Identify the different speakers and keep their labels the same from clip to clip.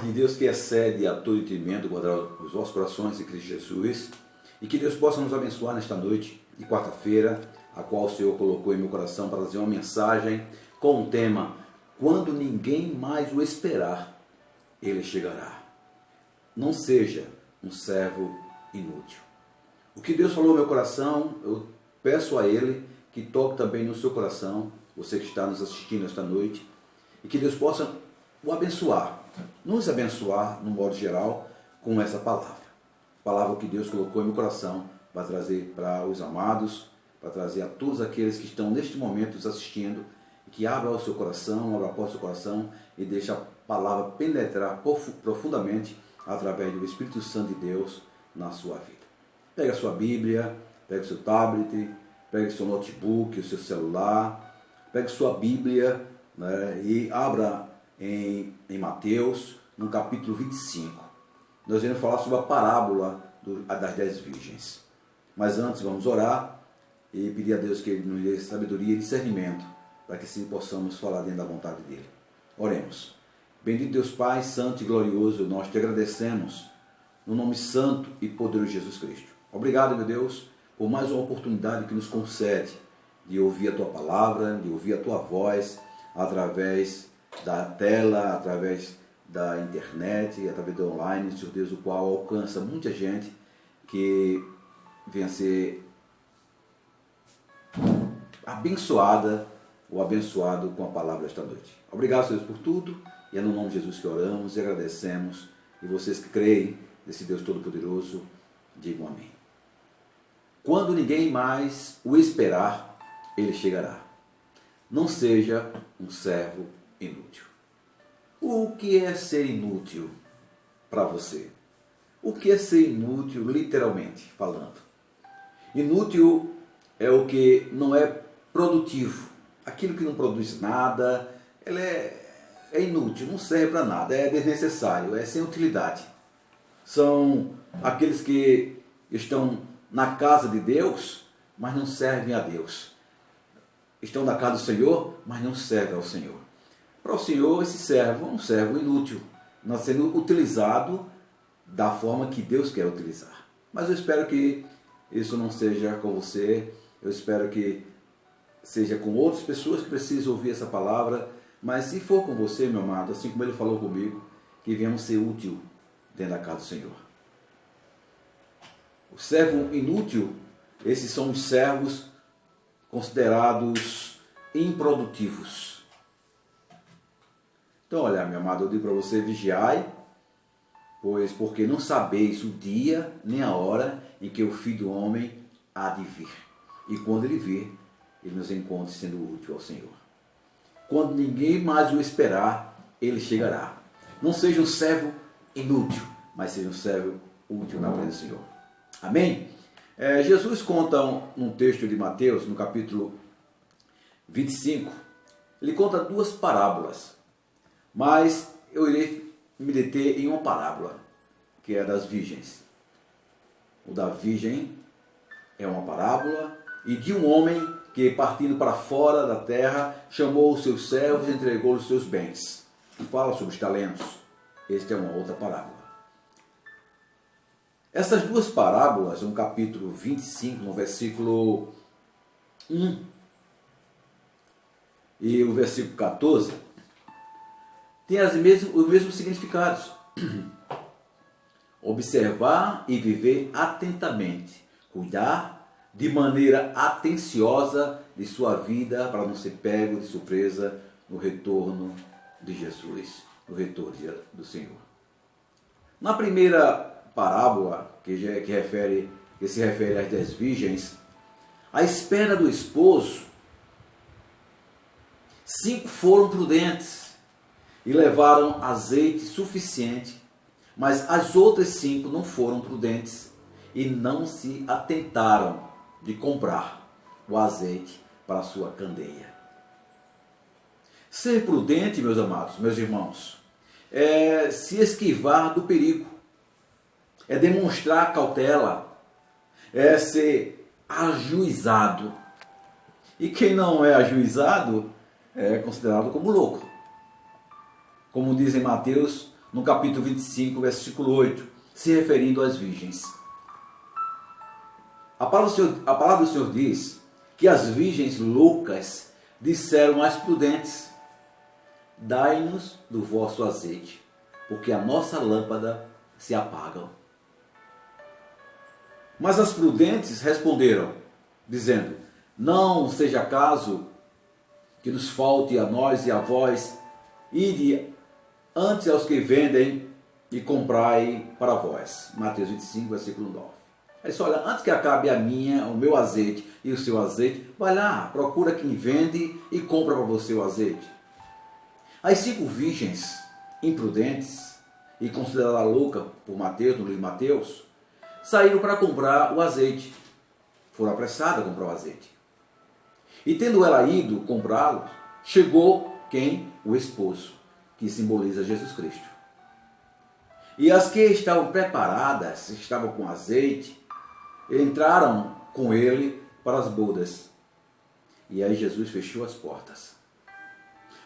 Speaker 1: de Deus que excede a todo entendimento, guardar os vossos corações em Cristo Jesus, e que Deus possa nos abençoar nesta noite de quarta-feira, a qual o Senhor colocou em meu coração para trazer uma mensagem com o tema: quando ninguém mais o esperar, ele chegará. Não seja um servo inútil. O que Deus falou no meu coração, eu peço a Ele que toque também no seu coração, você que está nos assistindo esta noite, e que Deus possa o abençoar, nos abençoar, no modo geral, com essa palavra. Palavra que Deus colocou em meu coração para trazer para os amados, para trazer a todos aqueles que estão neste momento nos assistindo, que abra o seu coração, abra a porta do seu coração e deixe a palavra penetrar profundamente através do Espírito Santo de Deus na sua vida. Pega a sua Bíblia, pega o seu tablet, pega o seu notebook, o seu celular, pega a sua Bíblia, né, e abra em Mateus, no capítulo 25. Nós iremos falar sobre a parábola das 10 virgens. Mas antes vamos orar e pedir a Deus que Ele nos dê sabedoria e discernimento, para que assim possamos falar dentro da vontade dEle. Oremos. Bendito Deus Pai, santo e glorioso, nós te agradecemos no nome santo e poderoso de Jesus Cristo. Obrigado, meu Deus, por mais uma oportunidade que nos concede de ouvir a Tua palavra, de ouvir a Tua voz através da tela, através da internet, através do online, Senhor Deus, o qual alcança muita gente que venha ser abençoada ou abençoado com a palavra esta noite. Obrigado, Senhor, por tudo, e é no nome de Jesus que oramos e agradecemos. E vocês que creem nesse Deus Todo-Poderoso, digam amém. Quando ninguém mais o esperar, ele chegará. Não seja um servo inútil. O que é ser inútil para você? O que é ser inútil, literalmente falando? Inútil é o que não é produtivo. Aquilo que não produz nada, ele é inútil, não serve para nada, é desnecessário, é sem utilidade. São aqueles que estão na casa de Deus, mas não servem a Deus. Estão na casa do Senhor, mas não servem ao Senhor. Para o Senhor, esse servo é um servo inútil, não sendo utilizado da forma que Deus quer utilizar. Mas eu espero que isso não seja com você, eu espero que seja com outras pessoas que precisam ouvir essa palavra, mas se for com você, meu amado, assim como Ele falou comigo, que venhamos ser útil dentro da casa do Senhor. O servo inútil, esses são os servos considerados improdutivos. Então, olha, meu amado, eu digo para você, vigiai, pois porque não sabeis o dia nem a hora em que o Filho do Homem há de vir. E quando Ele vir, Ele nos encontre sendo útil ao Senhor. Quando ninguém mais o esperar, Ele chegará. Não seja um servo inútil, mas seja um servo útil na presença do Senhor. Amém? Jesus conta num texto de Mateus, no capítulo 25, ele conta duas parábolas, mas eu irei me deter em uma parábola, que é das virgens. O da virgem é uma parábola, e de um homem que, partindo para fora da terra, chamou os seus servos e entregou os seus bens. E fala sobre os talentos. Esta é uma outra parábola. Essas duas parábolas, no capítulo 25, no versículo 1 e o versículo 14, têm os mesmos significados. Observar e viver atentamente. Cuidar de maneira atenciosa de sua vida para não ser pego de surpresa no retorno de Jesus, no retorno do Senhor. Na primeira parábola, que se refere às 10 virgens, à espera do esposo, 5 foram prudentes e levaram azeite suficiente, mas as outras 5 não foram prudentes e não se atentaram de comprar o azeite para a sua candeia. Ser prudente, meus amados, meus irmãos, é se esquivar do perigo, é demonstrar cautela, é ser ajuizado. E quem não é ajuizado é considerado como louco. Como diz em Mateus, no capítulo 25, versículo 8, se referindo às virgens. A palavra do Senhor diz que as virgens loucas disseram às prudentes: dai-nos do vosso azeite, porque a nossa lâmpada se apaga. Mas as prudentes responderam, dizendo: não seja caso que nos falte a nós e a vós, ide antes aos que vendem e comprai para vós. Mateus 25, versículo 9. Aí disse: olha, antes que acabe o meu azeite e o seu azeite, vai lá, procura quem vende e compra para você o azeite. As 5 virgens imprudentes e consideradas loucas por Mateus, no livro de Mateus, saíram para comprar o azeite. Foram apressadas a comprar o azeite. E tendo ela ido comprá-lo, chegou quem? O esposo, que simboliza Jesus Cristo. E as que estavam preparadas, estavam com azeite, entraram com ele para as bodas. E aí Jesus fechou as portas.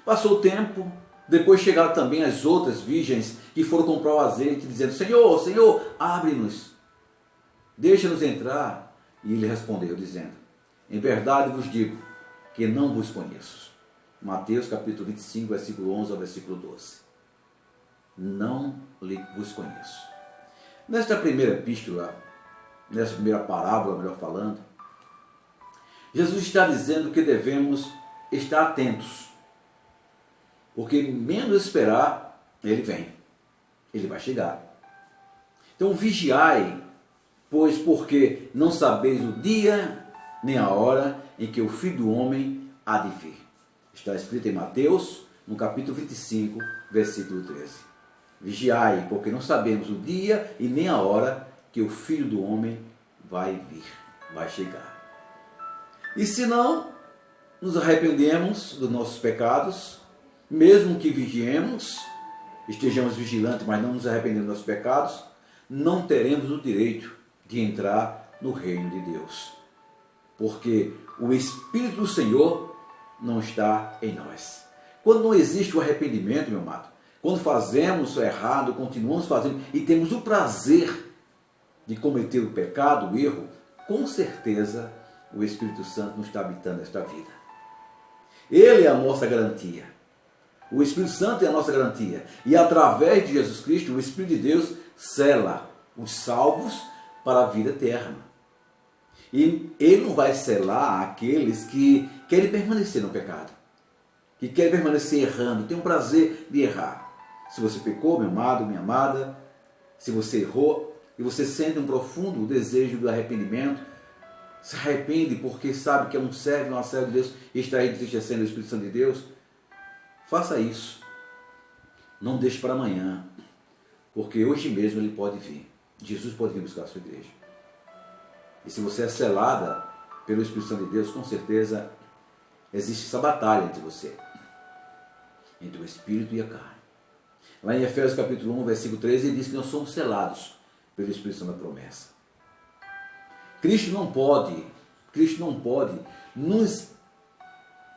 Speaker 1: Passou o tempo, depois chegaram também as outras virgens que foram comprar o azeite, dizendo: Senhor, Senhor, abre-nos, deixa-nos entrar. E ele respondeu, dizendo: em verdade vos digo que não vos conheço. Mateus capítulo 25, versículo 11 ao versículo 12. Não vos conheço. Nesta primeira epístola, nessa primeira parábola, melhor falando, Jesus está dizendo que devemos estar atentos, porque menos esperar, ele vem, ele vai chegar. Então vigiai, pois porque não sabeis o dia nem a hora em que o Filho do Homem há de vir. Está escrito em Mateus, no capítulo 25, versículo 13. Vigiai, porque não sabemos o dia e nem a hora que o Filho do Homem vai vir, vai chegar. E se não nos arrependemos dos nossos pecados, mesmo que vigiemos, estejamos vigilantes, mas não nos arrependemos dos nossos pecados, não teremos o direito de entrar no reino de Deus. Porque o Espírito do Senhor não está em nós. Quando não existe o arrependimento, meu amado, quando fazemos o errado, continuamos fazendo e temos o prazer de cometer o pecado, o erro, com certeza o Espírito Santo não está habitando esta vida. Ele é a nossa garantia. O Espírito Santo é a nossa garantia. E através de Jesus Cristo, o Espírito de Deus sela os salvos para a vida eterna. E ele não vai selar aqueles que querem permanecer no pecado, que querem permanecer errando, tem um prazer de errar. Se você pecou, meu amado, minha amada, se você errou e você sente um profundo desejo do arrependimento, se arrepende porque sabe que é um servo, uma serva de Deus e está entristecendo o Espírito Santo de Deus, faça isso. Não deixe para amanhã, porque hoje mesmo ele pode vir. Jesus pode vir buscar a sua igreja. E se você é selada pelo Espírito Santo de Deus, com certeza existe essa batalha entre você, entre o Espírito e a carne. Lá em Efésios capítulo 1, versículo 13, ele diz que nós somos selados pelo Espírito Santo da promessa. Cristo não pode nos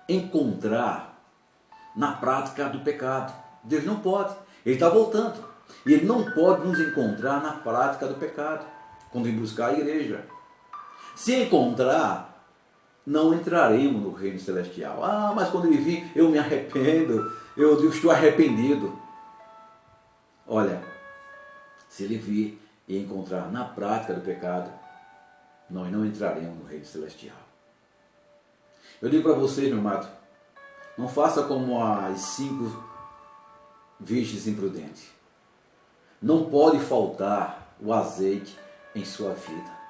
Speaker 1: encontrar na prática do pecado. Deus não pode. Ele está voltando. E ele não pode nos encontrar na prática do pecado, quando vir buscar a igreja. Se encontrar, não entraremos no reino celestial. Ah, mas quando ele vir, eu me arrependo, eu estou arrependido. Olha, se ele vir e encontrar na prática do pecado, nós não entraremos no reino celestial. Eu digo para vocês, meu amado, não faça como as 5 virgens imprudentes. Não pode faltar o azeite em sua vida.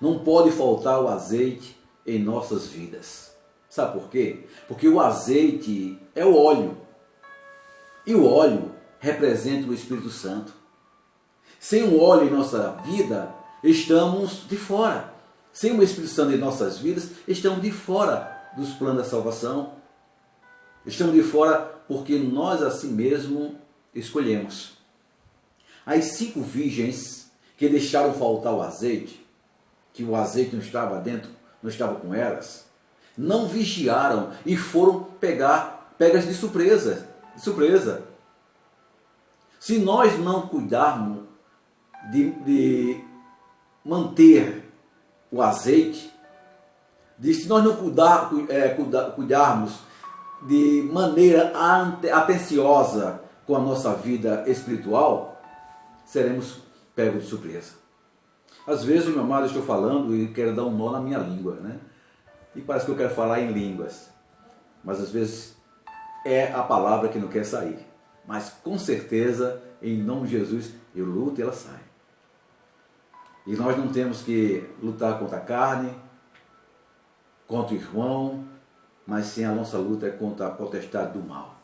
Speaker 1: Não pode faltar o azeite em nossas vidas. Sabe por quê? Porque o azeite é o óleo. E o óleo representa o Espírito Santo. Sem o óleo em nossa vida, estamos de fora. Sem o Espírito Santo em nossas vidas, estamos de fora dos planos da salvação. Estamos de fora porque nós assim mesmo escolhemos. As 5 virgens que deixaram faltar o azeite, que o azeite não estava dentro, não estava com elas, não vigiaram e foram pegas de surpresa. Se nós não cuidarmos de manter o azeite, se nós não cuidarmos de maneira atenciosa com a nossa vida espiritual, seremos pegos de surpresa. Às vezes, meu amado, eu estou falando e quero dar um nó na minha língua, né? E parece que eu quero falar em línguas, mas às vezes é a palavra que não quer sair. Mas com certeza, em nome de Jesus, eu luto e ela sai. E nós não temos que lutar contra a carne, contra o irmão, mas sim a nossa luta é contra a potestade do mal.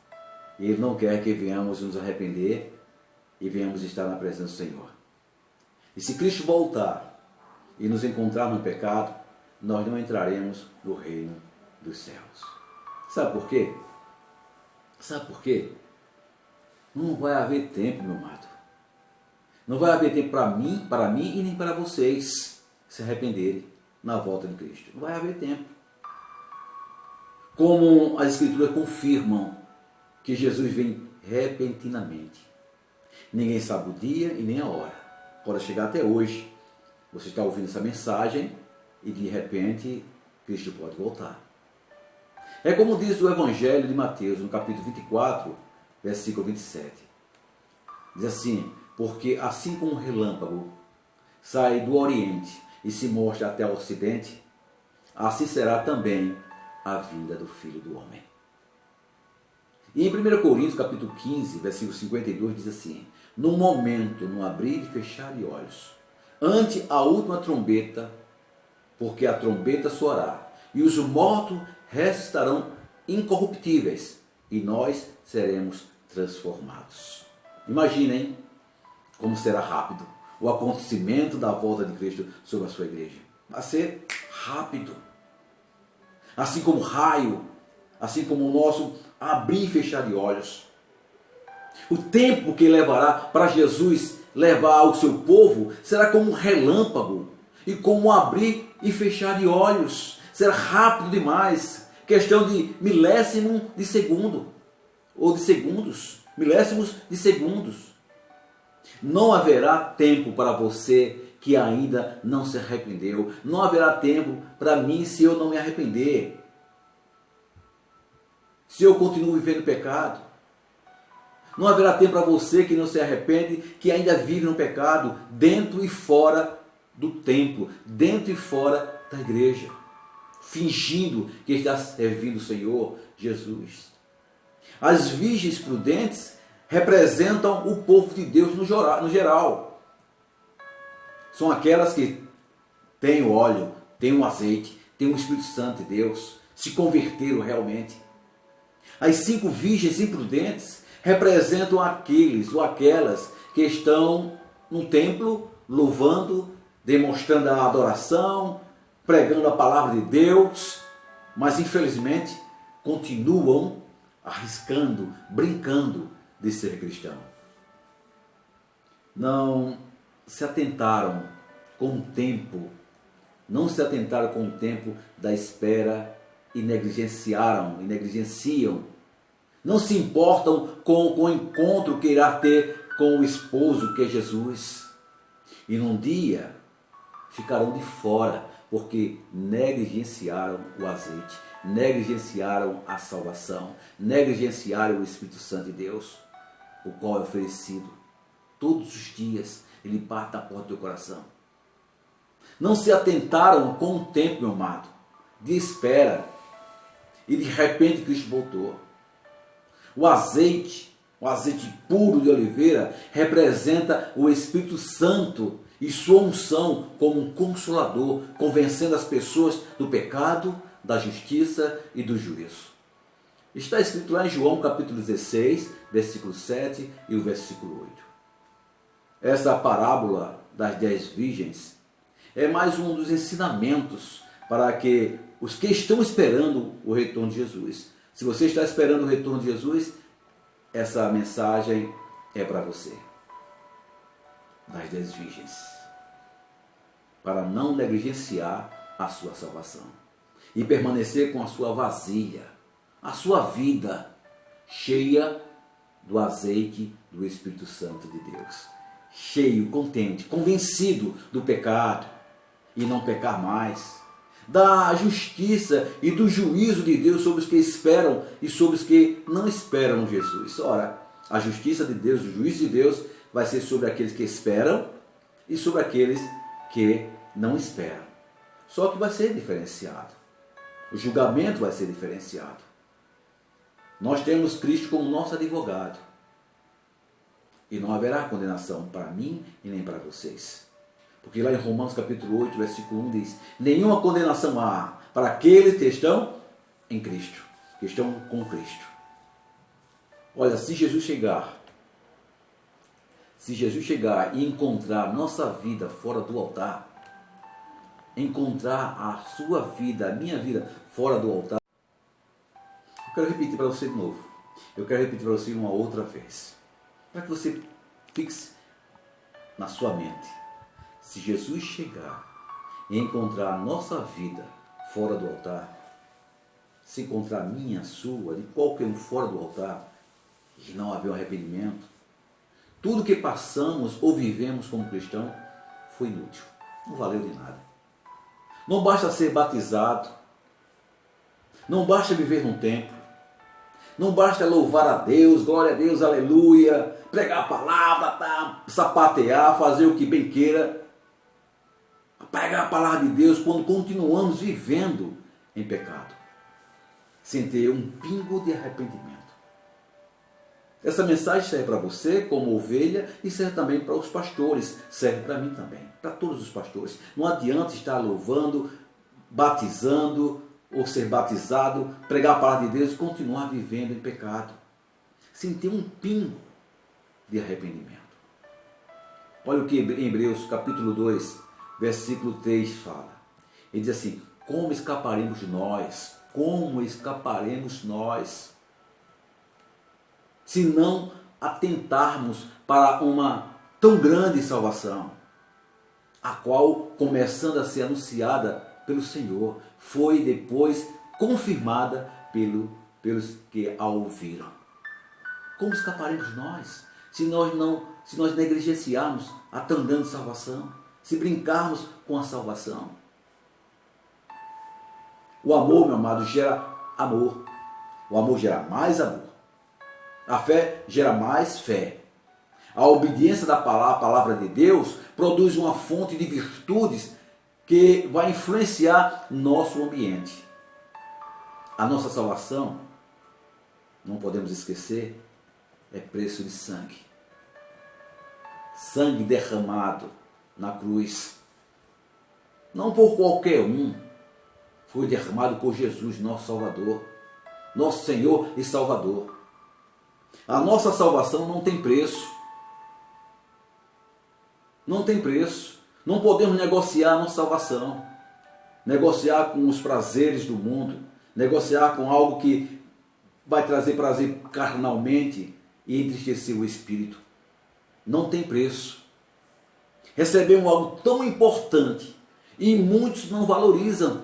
Speaker 1: E Ele não quer que venhamos nos arrepender e venhamos estar na presença do Senhor. E se Cristo voltar e nos encontrar no pecado, nós não entraremos no reino dos céus. Sabe por quê? Sabe por quê? Não vai haver tempo, meu amado. Não vai haver tempo para mim e nem para vocês se arrependerem na volta de Cristo. Não vai haver tempo. Como as Escrituras confirmam que Jesus vem repentinamente. Ninguém sabe o dia e nem a hora. Pode chegar até hoje. Você está ouvindo essa mensagem e de repente Cristo pode voltar. É como diz o Evangelho de Mateus, no capítulo 24, versículo 27. Diz assim: porque assim como um relâmpago sai do Oriente e se mostra até o Ocidente, assim será também a vinda do Filho do Homem. E em 1 Coríntios, capítulo 15, versículo 52, diz assim: no momento, no abrir e fechar de olhos, ante a última trombeta, porque a trombeta soará, e os mortos restarão incorruptíveis, e nós seremos transformados. Imaginem como será rápido o acontecimento da volta de Cristo sobre a sua igreja. Vai ser rápido. Assim como raio, assim como o nosso abrir e fechar de olhos. O tempo que levará para Jesus levar o seu povo será como um relâmpago e como um abrir e fechar de olhos. Será rápido demais, questão de milésimos de segundo, ou de segundos, milésimos de segundos. Não haverá tempo para você que ainda não se arrependeu. Não haverá tempo para mim se eu não me arrepender. Se eu continuo vivendo pecado. Não haverá tempo para você que não se arrepende, que ainda vive no pecado, dentro e fora do templo, dentro e fora da igreja, fingindo que está servindo o Senhor Jesus. As virgens prudentes representam o povo de Deus no geral. São aquelas que têm o óleo, têm o azeite, têm o Espírito Santo de Deus, se converteram realmente. As 5 virgens imprudentes representam aqueles ou aquelas que estão no templo louvando, demonstrando a adoração, pregando a palavra de Deus, mas infelizmente continuam arriscando, brincando de ser cristão. Não se atentaram com o tempo, não se atentaram com o tempo da espera e negligenciam, não se importam com o encontro que irá ter com o esposo que é Jesus. E num dia ficarão de fora, porque negligenciaram o azeite, negligenciaram a salvação, negligenciaram o Espírito Santo de Deus, o qual é oferecido todos os dias. Ele bate na porta do teu coração. Não se atentaram com o tempo, meu amado, de espera. E de repente Cristo voltou. O azeite puro de oliveira, representa o Espírito Santo e sua unção como um consolador, convencendo as pessoas do pecado, da justiça e do juízo. Está escrito lá em João capítulo 16, versículo 7 e o versículo 8. Essa parábola das 10 virgens é mais um dos ensinamentos para que os que estão esperando o retorno de Jesus. Se você está esperando o retorno de Jesus, essa mensagem é para você. Das 10 virgens. Para não negligenciar a sua salvação. E permanecer com a sua vasilha, a sua vida cheia do azeite do Espírito Santo de Deus. Cheio, contente, convencido do pecado e não pecar mais. Da justiça e do juízo de Deus sobre os que esperam e sobre os que não esperam Jesus. Ora, a justiça de Deus, o juízo de Deus vai ser sobre aqueles que esperam e sobre aqueles que não esperam. Só que vai ser diferenciado. O julgamento vai ser diferenciado. Nós temos Cristo como nosso advogado. E não haverá condenação para mim e nem para vocês. Porque lá em Romanos capítulo 8, versículo 1 diz: nenhuma condenação há para aqueles que estão em Cristo, que estão com Cristo. Olha, se Jesus chegar e encontrar nossa vida fora do altar, encontrar a sua vida, a minha vida fora do altar, eu quero repetir para você de novo. Eu quero repetir para você uma outra vez, para que você fixe na sua mente. Se Jesus chegar e encontrar a nossa vida fora do altar, se encontrar a minha, a sua, de qualquer um fora do altar, e não haver um arrependimento, tudo que passamos ou vivemos como cristão foi inútil, não valeu de nada. Não basta ser batizado, não basta viver num templo, não basta louvar a Deus, glória a Deus, aleluia, pregar a palavra, sapatear, fazer o que bem queira, pregar a palavra de Deus quando continuamos vivendo em pecado, sem ter um pingo de arrependimento. Essa mensagem serve para você como ovelha e serve também para os pastores, serve para mim também, para todos os pastores. Não adianta estar louvando, batizando ou ser batizado, pregar a palavra de Deus e continuar vivendo em pecado, sem ter um pingo de arrependimento. Olha o que em Hebreus capítulo 2, versículo 3 fala. Ele diz assim: como escaparemos nós? Como escaparemos nós? Se não atentarmos para uma tão grande salvação, a qual, começando a ser anunciada pelo Senhor, foi depois confirmada pelos que a ouviram. Como escaparemos nós? Se nós negligenciarmos a tão grande salvação, se brincarmos com a salvação. O amor, meu amado, gera amor. O amor gera mais amor. A fé gera mais fé. A obediência da palavra de Deus produz uma fonte de virtudes que vai influenciar nosso ambiente. A nossa salvação, não podemos esquecer, é preço de sangue. Sangue derramado na cruz. Não por qualquer um. Foi derramado por Jesus, nosso Salvador. Nosso Senhor e Salvador. A nossa salvação não tem preço. Não tem preço. Não podemos negociar a nossa salvação. Negociar com os prazeres do mundo. Negociar com algo que vai trazer prazer carnalmente e entristecer o espírito. Não tem preço. Recebemos algo tão importante e muitos não valorizam.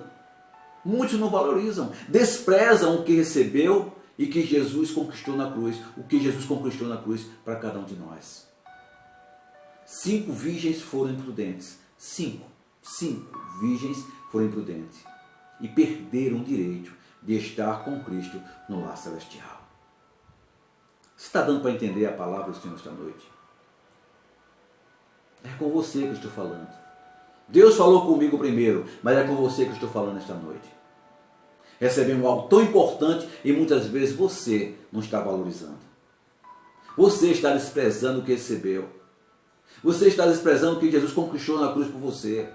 Speaker 1: Muitos não valorizam. Desprezam o que recebeu e que Jesus conquistou na cruz. O que Jesus conquistou na cruz para cada um de nós. 5 virgens foram imprudentes. 5 virgens foram imprudentes. E perderam o direito de estar com Cristo no lar celestial. Você está dando para entender a palavra do Senhor esta noite? É com você que eu estou falando. Deus falou comigo primeiro, mas é com você que eu estou falando esta noite. Recebemos algo tão importante e muitas vezes você não está valorizando. Você está desprezando o que recebeu. Você está desprezando o que Jesus conquistou na cruz por você.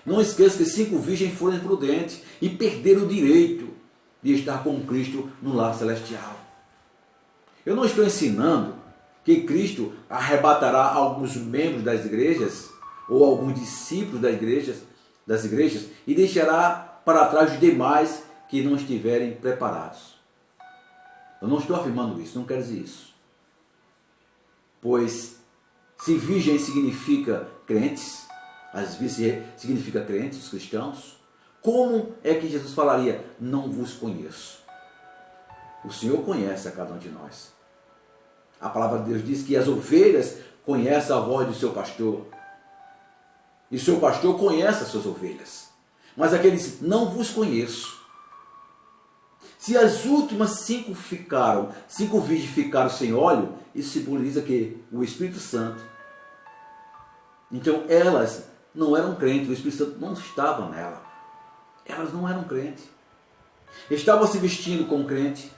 Speaker 1: Não esqueça que 5 virgens foram imprudentes e perderam o direito de estar com Cristo no lar celestial. Eu não estou ensinando que Cristo arrebatará alguns membros das igrejas ou alguns discípulos das igrejas e deixará para trás os demais que não estiverem preparados. Eu não estou afirmando isso, não quero dizer isso. Pois se virgem significa crentes, às vezes significa crentes, os cristãos, como é que Jesus falaria, não vos conheço? O Senhor conhece a cada um de nós. A palavra de Deus diz que as ovelhas conhecem a voz do seu pastor. E o seu pastor conhece as suas ovelhas. Mas aquele diz, não vos conheço. Se as últimas 5 virgens ficaram sem óleo, isso simboliza que o Espírito Santo. Então elas não eram crentes, o Espírito Santo não estava nela. Elas não eram crentes. Estavam se vestindo como crente,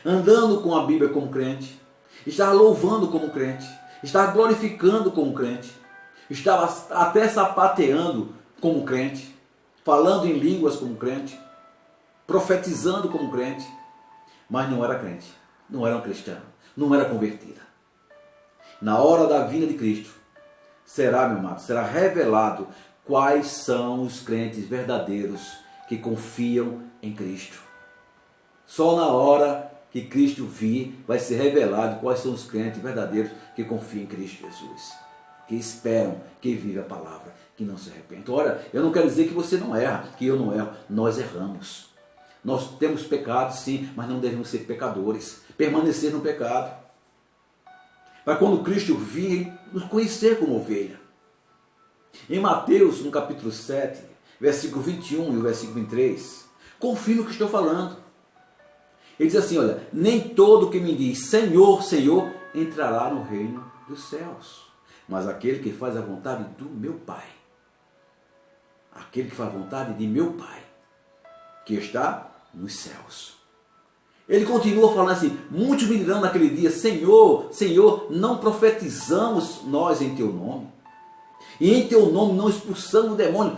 Speaker 1: andando com a Bíblia como crente, estava louvando como crente, estava glorificando como crente, estava até sapateando como crente, falando em línguas como crente, profetizando como crente, mas não era crente, não era um cristão, não era convertida. Na hora da vinda de Cristo, será, meu amado, será revelado quais são os crentes verdadeiros que confiam em Cristo. Só na hora que Cristo vir, vai ser revelado quais são os crentes verdadeiros que confiam em Cristo Jesus, que esperam, que vivem a palavra, que não se arrependem. Ora, eu não quero dizer que você não erra, que eu não erro, nós erramos. Nós temos pecado, sim, mas não devemos ser pecadores, permanecer no pecado. Para quando Cristo vir, nos conhecer como ovelha. Em Mateus, no capítulo 7, versículo 21 e o versículo 23, confirma o que estou falando. Ele diz assim, olha, nem todo que me diz Senhor, Senhor, entrará no reino dos céus, mas aquele que faz a vontade do meu Pai. Aquele que faz a vontade de meu Pai, que está nos céus. Ele continua falando assim, muitos me dirão naquele dia, Senhor, Senhor, não profetizamos nós em teu nome? E em teu nome não expulsamos o demônio?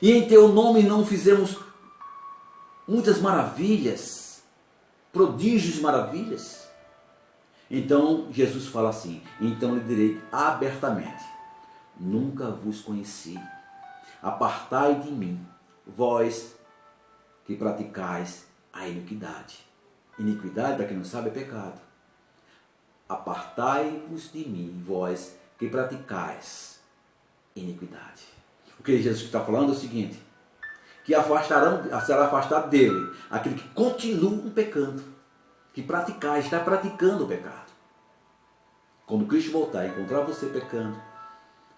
Speaker 1: E em teu nome não fizemos muitas maravilhas, prodígios e maravilhas? Então Jesus fala assim, então lhe direi abertamente, nunca vos conheci, apartai de mim, vós que praticais a iniquidade. Iniquidade, para quem não sabe, é pecado. Apartai-vos de mim, vós que praticais iniquidade. O que Jesus está falando é o seguinte, que será afastado dele aquele que continua pecando, que está praticando o pecado. Quando Cristo voltar e encontrar você pecando,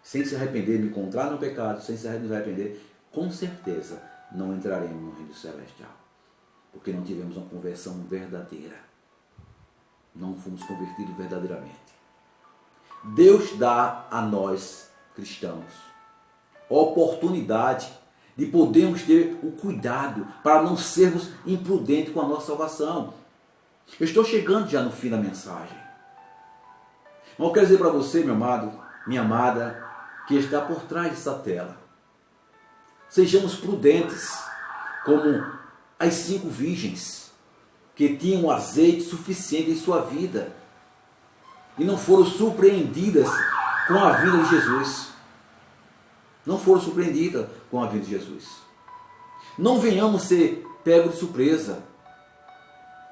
Speaker 1: sem se arrepender, me encontrar no pecado, sem se arrepender, com certeza não entraremos no reino celestial. Porque não tivemos uma conversão verdadeira. Não fomos convertidos verdadeiramente. Deus dá a nós, cristãos, a oportunidade de podermos ter o cuidado para não sermos imprudentes com a nossa salvação. Eu estou chegando já no fim da mensagem. Mas eu quero dizer para você, meu amado, minha amada, que está por trás dessa tela. Sejamos prudentes, como as 5 virgens que tinham azeite suficiente em sua vida e não foram surpreendidas com a vinda de Jesus. Não foram surpreendidas com a vinda de Jesus. Não venhamos ser pegos de surpresa.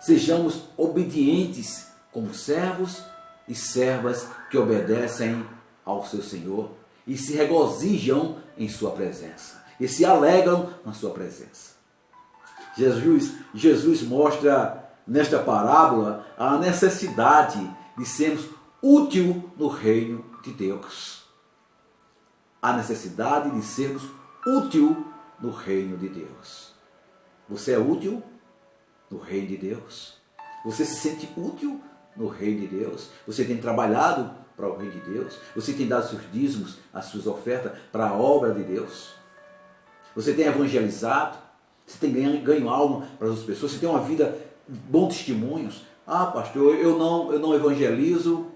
Speaker 1: Sejamos obedientes como servos e servas que obedecem ao seu Senhor e se regozijam em sua presença e se alegram na sua presença. Jesus mostra nesta parábola a necessidade de sermos úteis no reino de Deus. A necessidade de sermos úteis no reino de Deus. Você é útil no reino de Deus? Você se sente útil no reino de Deus? Você tem trabalhado para o reino de Deus? Você tem dado seus dízimos, as suas ofertas para a obra de Deus? Você tem evangelizado? Você tem ganho alma para as pessoas? Você tem uma vida, bons testemunhos? Ah, pastor, eu não evangelizo,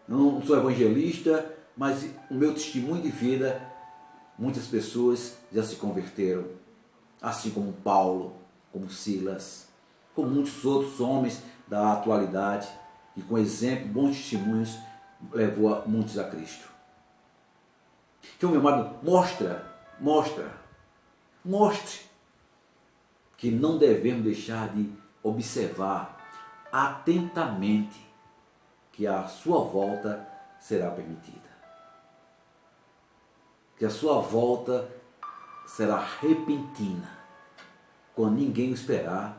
Speaker 1: não sou evangelista, mas o meu testemunho de vida, muitas pessoas já se converteram. Assim como Paulo, como Silas, como muitos outros homens da atualidade, que com exemplo, bons testemunhos, levou muitos a Cristo. Então, meu amado, mostre que não devemos deixar de observar atentamente que a sua volta será permitida. Que a sua volta será repentina. Quando ninguém o esperar,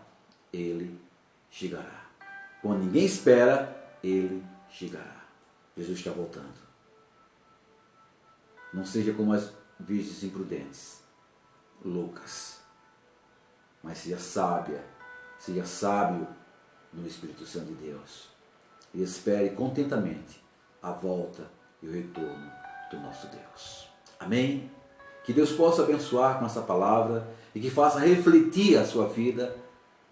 Speaker 1: ele chegará. Quando ninguém espera, ele chegará. Jesus está voltando. Não seja como as virgens imprudentes, loucas, mas seja sábia, seja sábio no Espírito Santo de Deus. E espere contentamente a volta e o retorno do nosso Deus. Amém? Que Deus possa abençoar com essa palavra e que faça refletir a sua vida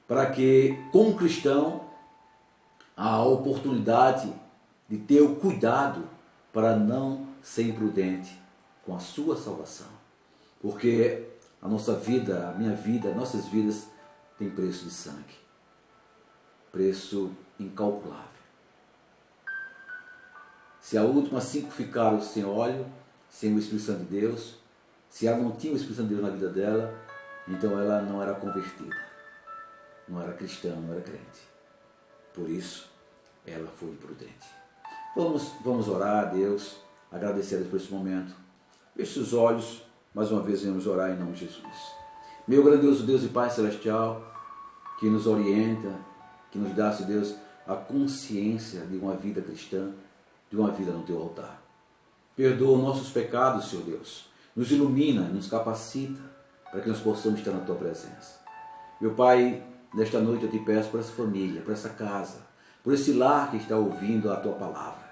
Speaker 1: para que, como cristão, há a oportunidade de ter o cuidado para não ser imprudente com a sua salvação. Porque a nossa vida, a minha vida, nossas vidas têm preço de sangue. Preço incalculável. Se a última 5 ficaram sem óleo, sem o Espírito Santo de Deus, se ela não tinha o Espírito Santo de Deus na vida dela, então ela não era convertida, não era cristã, não era crente. Por isso, ela foi imprudente. Vamos orar a Deus, agradecer a Deus por esse momento. Feche os olhos, mais uma vez vamos orar em nome de Jesus. Meu grandioso Deus e Pai Celestial, que nos orienta, que nos dá, Senhor Deus, a consciência de uma vida cristã, de uma vida no Teu altar. Perdoa nossos pecados, Senhor Deus. Nos ilumina, nos capacita, para que nós possamos estar na Tua presença. Meu Pai, nesta noite eu te peço por essa família, por essa casa, por esse lar que está ouvindo a Tua palavra.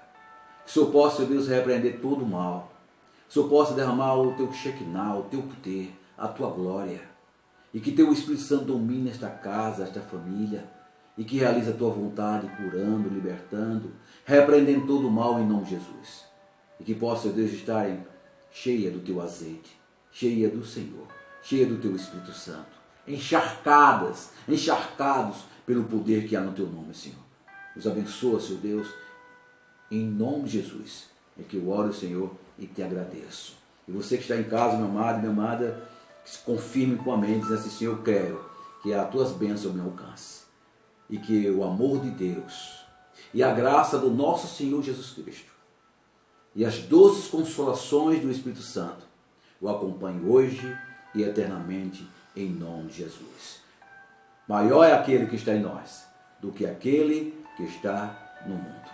Speaker 1: Que o Senhor possa, Senhor Deus, repreender todo o mal. Que o Senhor possa derramar o Teu Shekinah, o Teu poder, a Tua glória. E que Teu Espírito Santo domine esta casa, esta família. E que realize a Tua vontade, curando, libertando, repreendendo todo o mal em nome de Jesus. E que possa, Deus, estarem cheia do Teu azeite, cheia do Senhor, cheia do Teu Espírito Santo, encharcados pelo poder que há no Teu nome, Senhor. Nos abençoa, Senhor Deus, em nome de Jesus. É que eu oro, Senhor, e te agradeço. E você que está em casa, meu amado e minha amada, que se confirme com a mente, dizendo assim: Senhor, eu quero que as Tuas bênçãos me alcancem. E que o amor de Deus e a graça do nosso Senhor Jesus Cristo e as doces consolações do Espírito Santo o acompanhem hoje e eternamente, em nome de Jesus. Maior é aquele que está em nós do que aquele que está no mundo.